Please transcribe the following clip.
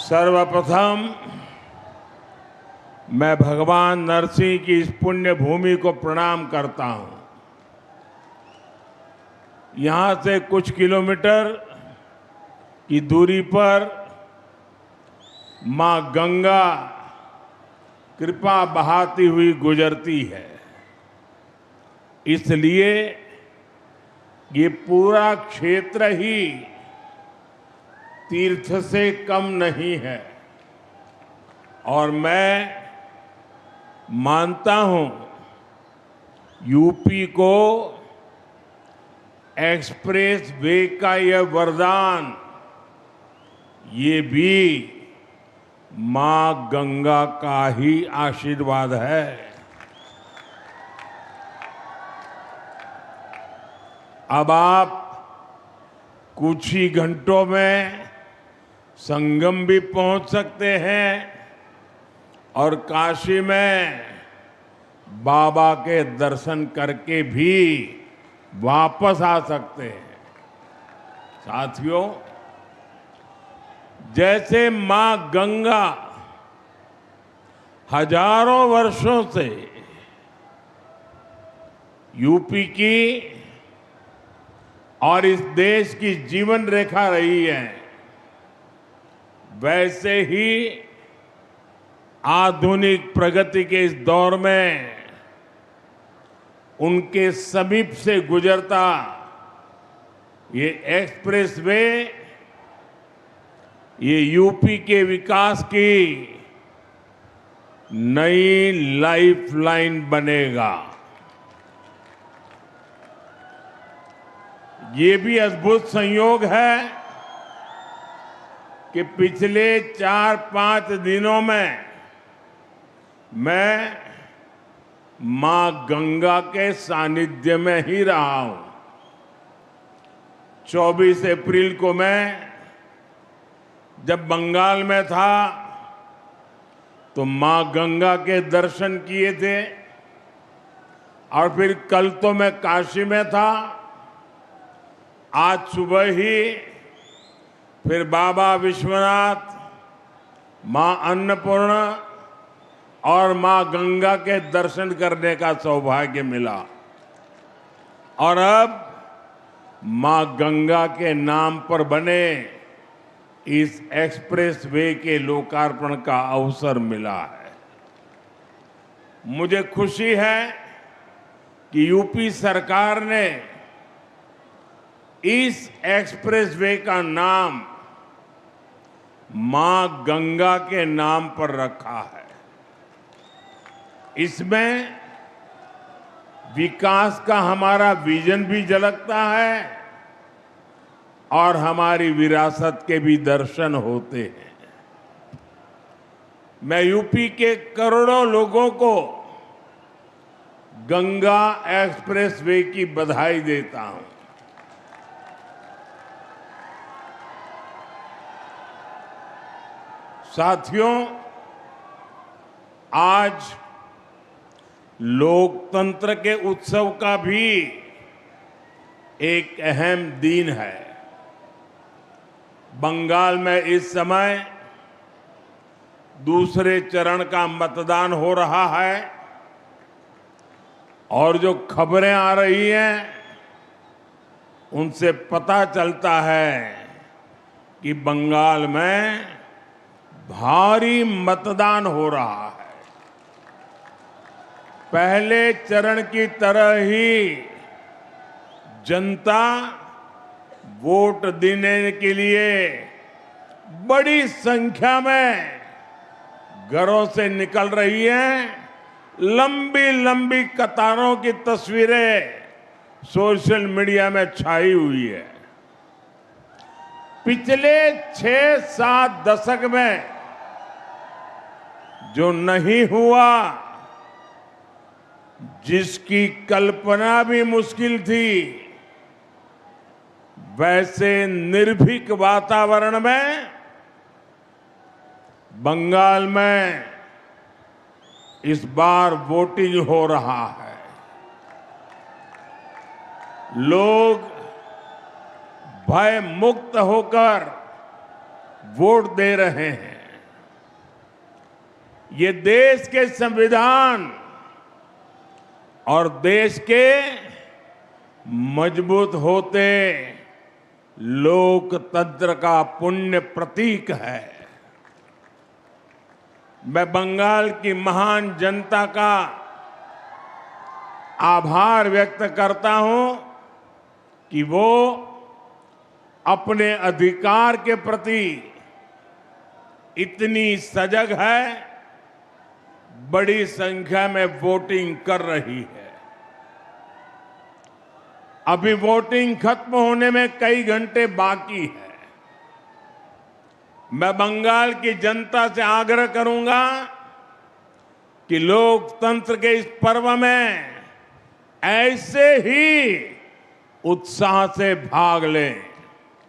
सर्वप्रथम मैं भगवान नरसिंह की इस पुण्य भूमि को प्रणाम करता हूं। यहां से कुछ किलोमीटर की दूरी पर मां गंगा कृपा बहाती हुई गुजरती है, इसलिए ये पूरा क्षेत्र ही तीर्थ से कम नहीं है। और मैं मानता हूं यूपी को एक्सप्रेस वे का यह वरदान ये भी मां गंगा का ही आशीर्वाद है। अब आप कुछ ही घंटों में संगम भी पहुंच सकते हैं और काशी में बाबा के दर्शन करके भी वापस आ सकते हैं। साथियों, जैसे मां गंगा हजारों वर्षों से यूपी की और इस देश की जीवन रेखा रही है, वैसे ही आधुनिक प्रगति के इस दौर में उनके समीप से गुजरता ये एक्सप्रेसवे ये यूपी के विकास की नई लाइफलाइन बनेगा। ये भी अद्भुत संयोग है कि पिछले 4-5 दिनों में मैं मां गंगा के सानिध्य में ही रहा हूं। 24 अप्रैल को मैं जब बंगाल में था तो मां गंगा के दर्शन किए थे, और फिर कल तो मैं काशी में था। आज सुबह ही फिर बाबा विश्वनाथ, मां अन्नपूर्णा और मां गंगा के दर्शन करने का सौभाग्य मिला। और अब मां गंगा के नाम पर बने इस एक्सप्रेस वे के लोकार्पण का अवसर मिला है। मुझे खुशी है कि यूपी सरकार ने इस एक्सप्रेस वे का नाम मां गंगा के नाम पर रखा है। इसमें विकास का हमारा विजन भी झलकता है और हमारी विरासत के भी दर्शन होते हैं। मैं यूपी के करोड़ों लोगों को गंगा एक्सप्रेसवे की बधाई देता हूं। साथियों, आज लोकतंत्र के उत्सव का भी एक अहम दिन है। बंगाल में इस समय दूसरे चरण का मतदान हो रहा है, और जो खबरें आ रही हैं उनसे पता चलता है कि बंगाल में भारी मतदान हो रहा है। पहले चरण की तरह ही जनता वोट देने के लिए बड़ी संख्या में घरों से निकल रही है। लंबी लंबी कतारों की तस्वीरें सोशल मीडिया में छाई हुई है। पिछले 6-7 दशक में जो नहीं हुआ, जिसकी कल्पना भी मुश्किल थी, वैसे निर्भीक वातावरण में बंगाल में इस बार वोटिंग हो रहा है। लोग भय मुक्त होकर वोट दे रहे हैं। ये देश के संविधान और देश के मजबूत होते लोकतंत्र का पुण्य प्रतीक है। मैं बंगाल की महान जनता का आभार व्यक्त करता हूं कि वो अपने अधिकार के प्रति इतनी सजग है, बड़ी संख्या में वोटिंग कर रही है। अभी वोटिंग खत्म होने में कई घंटे बाकी है। मैं बंगाल की जनता से आग्रह करूंगा कि लोकतंत्र के इस पर्व में ऐसे ही उत्साह से भाग लें।